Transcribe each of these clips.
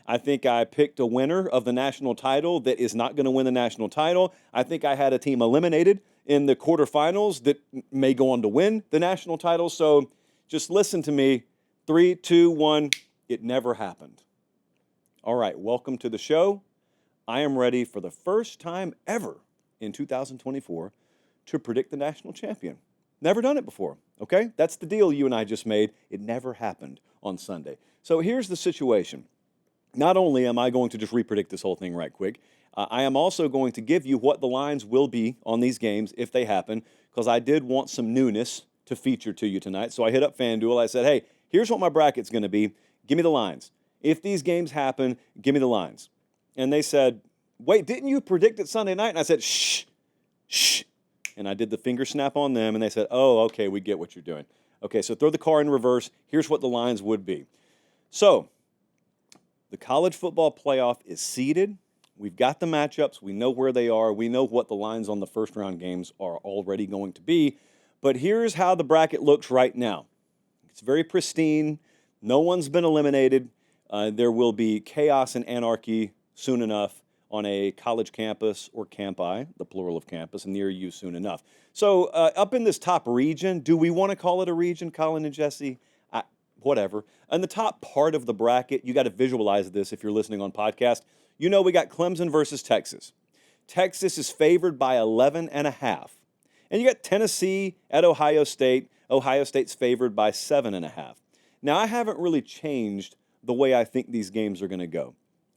I think I picked a winner of the national title that is not going to win the national title. I think I had a team eliminated in the quarterfinals that may go on to win the national title. So just listen to me. 3, 2, 1. It never happened. All right, welcome to the show. I am ready for the first time ever in 2024 to predict the national champion. Never done it before, okay? That's the deal you and I just made. It never happened on Sunday. So here's the situation. Not only am I going to just repredict this whole thing right quick, I am also going to give you what the lines will be on these games if they happen, because I did want some newness to feature to you tonight. So I hit up FanDuel. I said, hey, here's what my bracket's going to be. Give me the lines. If these games happen, give me the lines. And they said, wait, didn't you predict it Sunday night? And I said, shh. And I did the finger snap on them, and they said, oh, okay, we get what you're doing. Okay, so throw the car in reverse. Here's what the lines would be. So the college football playoff is seeded. We've got the matchups. We know where they are. We know what the lines on the first-round games are already going to be. But here's how the bracket looks right now. It's very pristine. No one's been eliminated. There will be chaos and anarchy soon enough on a college campus or campi, the plural of campus, near you soon enough. So up in this top region, do we want to call it a region, Colin and Jesse? Whatever. In the top part of the bracket, you got to visualize this if you're listening on podcast. You know we got Clemson versus Texas. Texas is favored by 11.5. And you got Tennessee at Ohio State. Ohio State's favored by 7.5. Now, I haven't really changed the way I think these games are going to go.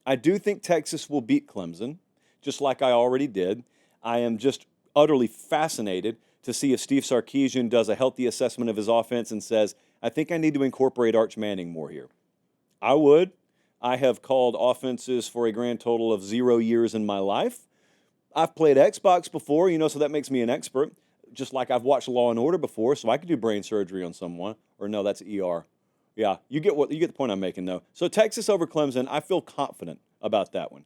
I do think Texas will beat Clemson, just like I already did. I am just utterly fascinated to see if Steve Sarkisian does a healthy assessment of his offense and says, I think I need to incorporate Arch Manning more here. I would. I have called offenses for a grand total of 0 years in my life. I've played Xbox before, so that makes me an expert, just like I've watched Law & Order before, so I could do brain surgery on someone. Or no, that's ER. Yeah, you get the point I'm making, though. So Texas over Clemson, I feel confident about that one.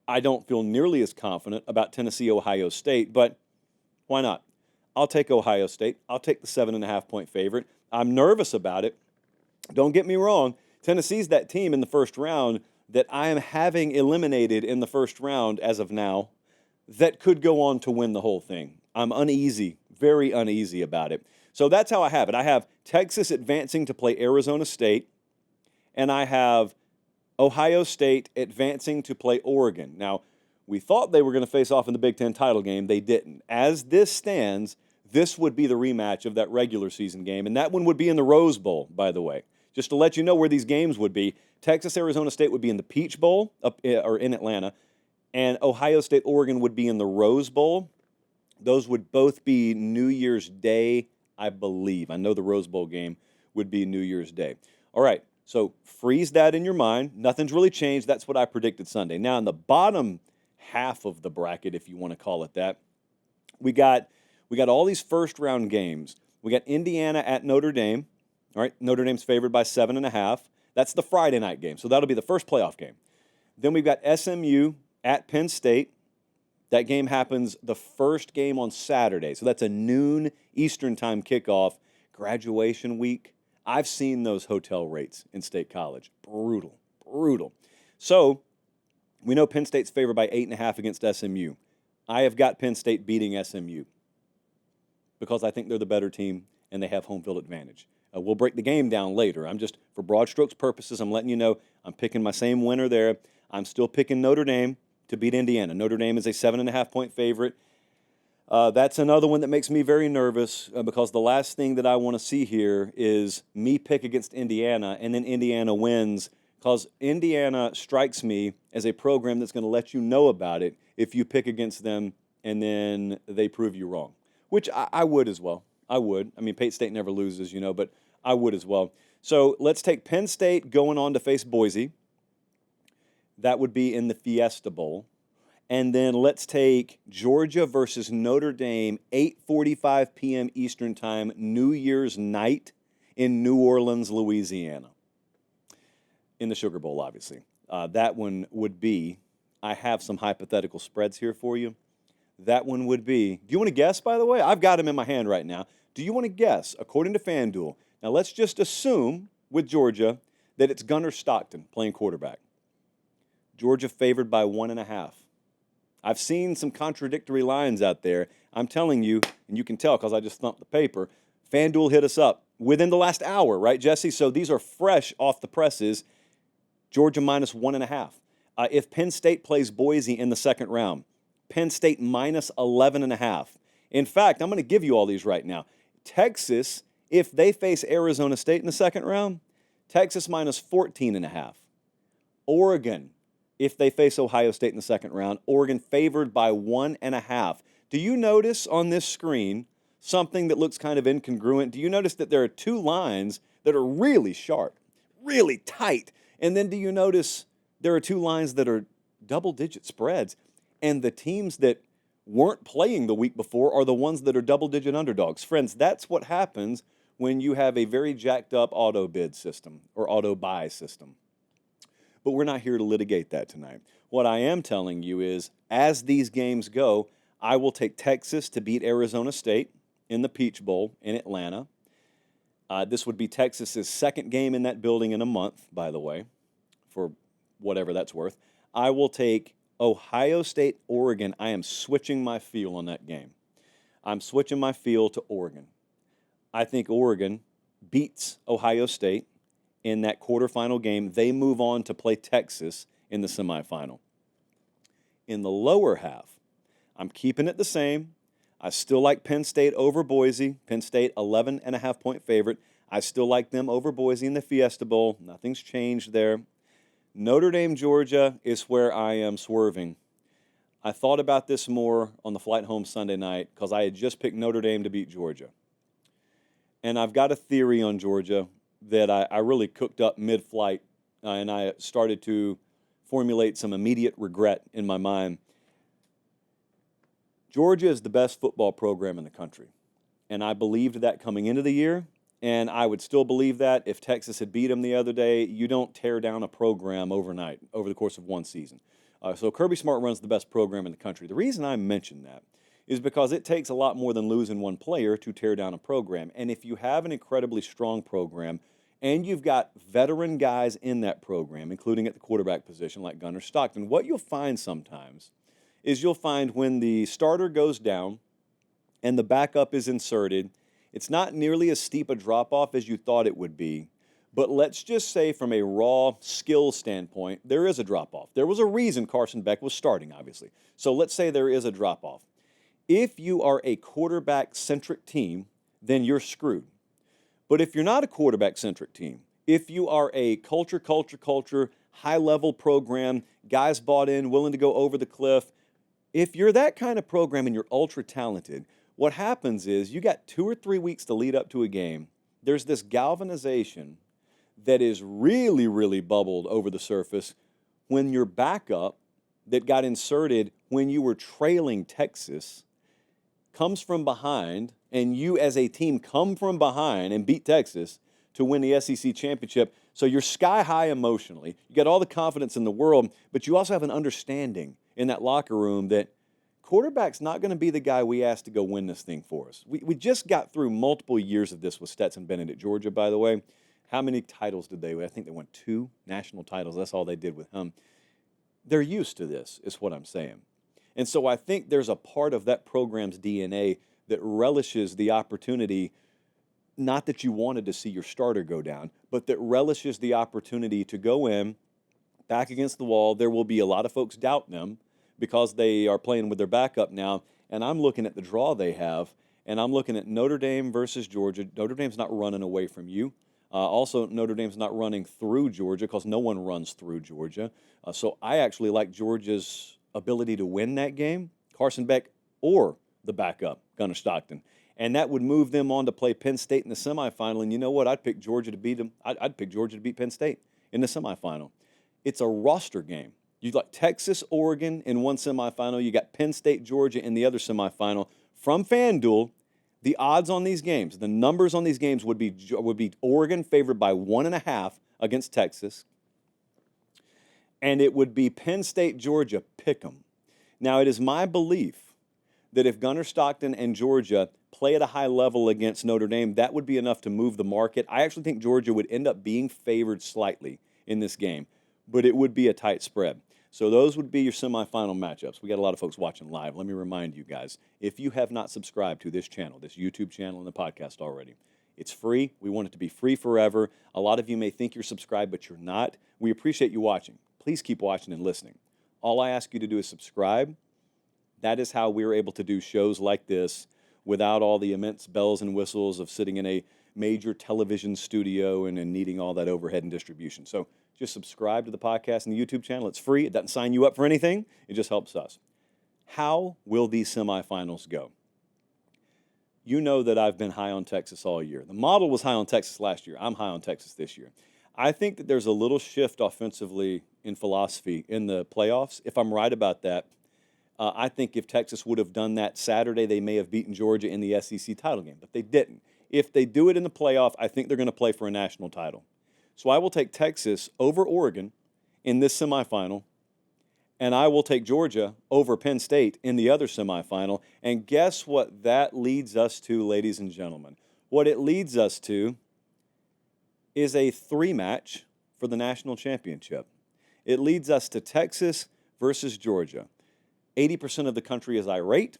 I don't feel nearly as confident about Tennessee, Ohio State, but why not? I'll take Ohio State. I'll take the 7.5-point favorite. I'm nervous about it. Don't get me wrong. Tennessee's that team in the first round that I am having eliminated in the first round as of now that could go on to win the whole thing. I'm uneasy, very uneasy about it. So that's how I have it. I have Texas advancing to play Arizona State, and I have Ohio State advancing to play Oregon. Now, we thought they were going to face off in the Big Ten title game. They didn't. As this stands, this wowould be the rematch of that regular season game, and that one would be in the Rose Bowl, by the way. Just to let you know where these games would be, Texas, Arizona State would be in the Peach Bowl or in Atlanta, and Ohio State, Oregon would be in the Rose Bowl. Those would both be New Year's Day, I believe. I know the Rose Bowl game would be New Year's Day. All right, so freeze that in your mind. Nothing's really changed. That's what I predicted Sunday. Now, in the bottom half of the bracket, if you want to call it that, we got all these first-round games. We got Indiana at Notre Dame. All right, Notre Dame's favored by 7.5. That's the Friday night game, so that'll be the first playoff game. Then we've got SMU at Penn State. That game happens the first game on Saturday, so that's a noon Eastern time kickoff. Graduation week. I've seen those hotel rates in State College. Brutal. So we know Penn State's favored by 8.5 against SMU. I have got Penn State beating SMU because I think they're the better team and they have home field advantage. We'll break the game down later. I'm just, for broad strokes purposes, I'm letting you know I'm picking my same winner there. I'm still picking Notre Dame to beat Indiana. Notre Dame is a 7.5-point favorite. That's another one that makes me very nervous because the last thing that I want to see here is me pick against Indiana and then Indiana wins, because Indiana strikes me as a program that's going to let you know about it if you pick against them and then they prove you wrong, which I would as well. I would. I mean, Pate State never loses, but I would as well. So let's take Penn State going on to face Boise. That would be in the Fiesta Bowl. And then let's take Georgia versus Notre Dame, 8:45 p.m. Eastern Time, New Year's night in New Orleans, Louisiana. In the Sugar Bowl, obviously. That one would be, I have some hypothetical spreads here for you. That one would be, do you want to guess, by the way? I've got them in my hand right now. Do you want to guess, according to FanDuel? Now, let's just assume with Georgia that it's Gunnar Stockton playing quarterback. Georgia favored by 1.5. I've seen some contradictory lines out there. I'm telling you, and you can tell because I just thumped the paper, FanDuel hit us up within the last hour, right, Jesse? So these are fresh off the presses. Georgia minus 1.5. If Penn State plays Boise in the second round, Penn State minus 11.5. In fact, I'm going to give you all these right now. Texas, if they face Arizona State in the second round, Texas minus 14.5. Oregon, if they face Ohio State in the second round, Oregon favored by 1.5. Do you notice on this screen something that looks kind of incongruent? Do you notice that there are two lines that are really sharp, really tight? And then do you notice there are two lines that are double-digit spreads? And the teams that weren't playing the week before are the ones that are double-digit underdogs. Friends, that's what happens when you have a very jacked-up auto bid system or auto buy system. But we're not here to litigate that tonight. What I am telling you is, as these games go, I will take Texas to beat Arizona State in the Peach Bowl in Atlanta. This would be Texas's second game in that building in a month, by the way, for whatever that's worth. I will take Ohio State, Oregon. I am switching my feel on that game. I'm switching my feel to Oregon. I think Oregon beats Ohio State in that quarterfinal game. They move on to play Texas in the semifinal. In the lower half, I'm keeping it the same. I still like Penn State over Boise. Penn State, 11.5-point favorite. I still like them over Boise in the Fiesta Bowl. Nothing's changed there. Notre Dame, Georgia is where I am swerving. I thought about this more on the flight home Sunday night because I had just picked Notre Dame to beat Georgia. And I've got a theory on Georgia that I really cooked up mid-flight, and I started to formulate some immediate regret in my mind. Georgia is the best football program in the country, and I believed that coming into the year, and I would still believe that if Texas had beat them the other day. You don't tear down a program overnight, over the course of one season. So Kirby Smart runs the best program in the country. The reason I mention that is because it takes a lot more than losing one player to tear down a program. And if you have an incredibly strong program and you've got veteran guys in that program, including at the quarterback position like Gunnar Stockton, what you'll find sometimes is you'll find when the starter goes down and the backup is inserted, it's not nearly as steep a drop-off as you thought it would be. But let's just say from a raw skill standpoint, there is a drop-off. There was a reason Carson Beck was starting, obviously. So let's say there is a drop-off. If you are a quarterback-centric team, then you're screwed. But if you're not a quarterback-centric team, if you are a culture, high-level program, guys bought in, willing to go over the cliff, if you're that kind of program and you're ultra-talented, what happens is you got 2 or 3 weeks to lead up to a game. There's this galvanization that is really, really bubbled over the surface when your backup that got inserted when you were trailing Texas comes from behind, and you as a team come from behind and beat Texas to win the SEC championship. So you're sky high emotionally. You got all the confidence in the world, but you also have an understanding in that locker room that quarterback's not going to be the guy we asked to go win this thing for us. We just got through multiple years of this with Stetson Bennett at Georgia, by the way. How many titles did they win? I think they won 2 national titles. That's all they did with him. They're used to this, is what I'm saying. And so I think there's a part of that program's DNA that relishes the opportunity, not that you wanted to see your starter go down, but that relishes the opportunity to go in, back against the wall. There will be a lot of folks doubt them because they are playing with their backup now. And I'm looking at the draw they have, and I'm looking at Notre Dame versus Georgia. Notre Dame's not running away from you. Also, Notre Dame's not running through Georgia because no one runs through Georgia. So I actually like Georgia's ability to win that game, Carson Beck or the backup, Gunnar Stockton. And that would move them on to play Penn State in the semifinal. And you know what? I'd pick Georgia to beat them. I'd pick Georgia to beat Penn State in the semifinal. It's a roster game. You've got Texas, Oregon in one semifinal. You got Penn State, Georgia in the other semifinal. From FanDuel, the odds on these games, the numbers on these games would be Oregon favored by 1.5 against Texas. And it would be Penn State, Georgia, pick 'em. Now, it is my belief that if Gunnar Stockton and Georgia play at a high level against Notre Dame, that would be enough to move the market. I actually think Georgia would end up being favored slightly in this game, but it would be a tight spread. So those would be your semifinal matchups. We got a lot of folks watching live. Let me remind you guys, if you have not subscribed to this channel, this YouTube channel and the podcast already, it's free. We want it to be free forever. A lot of you may think you're subscribed, but you're not. We appreciate you watching. Please keep watching and listening. All I ask you to do is subscribe. That is how we're able to do shows like this without all the immense bells and whistles of sitting in a major television studio and needing all that overhead and distribution. So just subscribe to the podcast and the YouTube channel. It's free. It doesn't sign you up for anything. It just helps us. How will these semifinals go? You know that I've been high on Texas all year. The model was high on Texas last year. I'm high on Texas this year. I think that there's a little shift offensively in philosophy in the playoffs. If I'm right about that, I think if Texas would have done that Saturday, they may have beaten Georgia in the SEC title game, but they didn't. If they do it in the playoff, I think they're going to play for a national title. So I will take Texas over Oregon in this semifinal, and I will take Georgia over Penn State in the other semifinal. And guess what that leads us to, ladies and gentlemen? What it leads us to is a 3-match for the national championship. It leads us to Texas versus Georgia. 80% of the country is irate,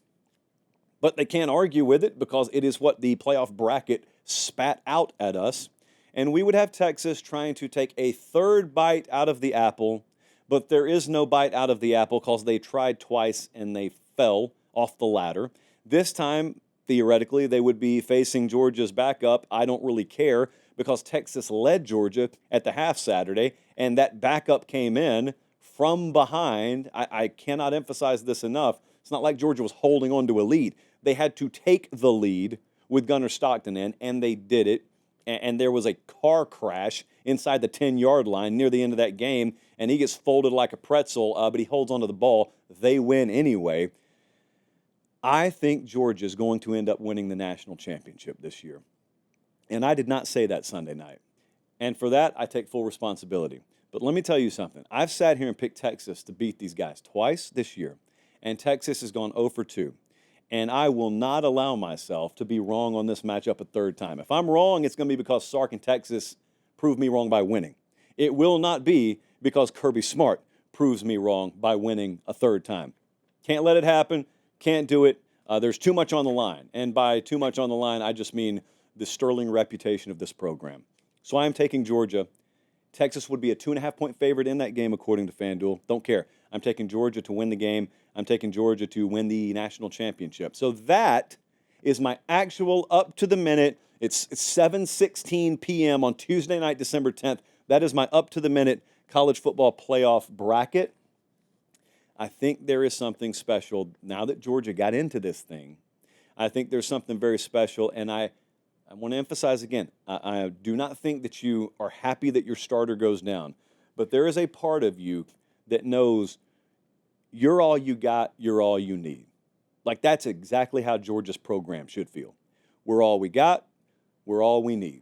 but they can't argue with it because it is what the playoff bracket spat out at us. And we would have Texas trying to take a third bite out of the apple, but there is no bite out of the apple because they tried twice and they fell off the ladder. This time, theoretically, they would be facing Georgia's backup. I don't really care because Texas led Georgia at the half Saturday, and that backup came in from behind. I cannot emphasize this enough. It's not like Georgia was holding on to a lead. They had to take the lead with Gunnar Stockton in, and they did it. And there was a car crash inside the 10-yard line near the end of that game, and he gets folded like a pretzel, but he holds onto the ball. They win anyway. I think Georgia is going to end up winning the national championship this year. And I did not say that Sunday night. And for that, I take full responsibility. But let me tell you something. I've sat here and picked Texas to beat these guys twice this year, and Texas has gone 0 for 2. And I will not allow myself to be wrong on this matchup a third time. If I'm wrong, it's going to be because Sark and Texas proved me wrong by winning. It will not be because Kirby Smart proves me wrong by winning a third time. Can't let it happen. Can't do it. There's too much on the line. And by too much on the line, I just mean the sterling reputation of this program. So I am taking Georgia. Texas would be a 2.5-point favorite in that game, according to FanDuel. Don't care. I'm taking Georgia to win the game. I'm taking Georgia to win the national championship. So that is my actual up-to-the-minute. It's 7:16 p.m. on Tuesday night, December 10th. That is my up-to-the-minute college football playoff bracket. I think there is something special now that Georgia got into this thing. I think there's something very special, and I want to emphasize again, I do not think that you are happy that your starter goes down, but there is a part of you that knows you're all you got, you're all you need. Like that's exactly how Georgia's program should feel. We're all we got, we're all we need.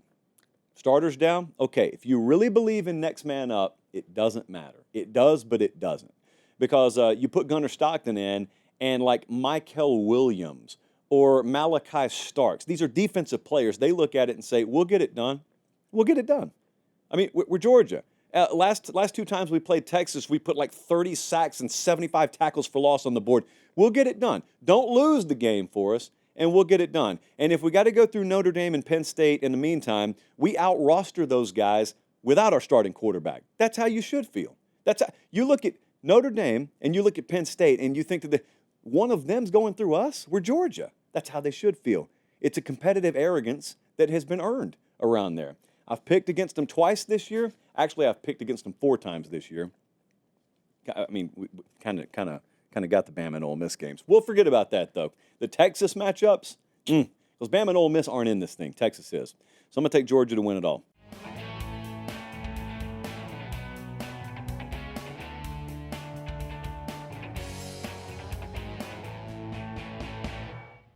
Starters down? Okay, if you really believe in next man up, it doesn't matter. It does, but it doesn't. Because you put Gunnar Stockton in, and like Michael Williams or Malachi Starks, these are defensive players. They look at it and say, we'll get it done. We'll get it done. I mean, we're Georgia. Last 2 times we played Texas, we put like 30 sacks and 75 tackles for loss on the board. We'll get it done. Don't lose the game for us, and we'll get it done. And if we got to go through Notre Dame and Penn State in the meantime, we out-roster those guys without our starting quarterback. That's how you should feel. That's how, you look at Notre Dame and you look at Penn State and you think that one of them's going through us. We're Georgia. That's how they should feel. It's a competitive arrogance that has been earned around there. I've picked against them twice this year. Actually, I've picked against them 4 times this year. I mean, we kind of got the Bama and Ole Miss games. We'll forget about that, though. The Texas matchups, those Bama and Ole Miss aren't in this thing. Texas is. So I'm going to take Georgia to win it all.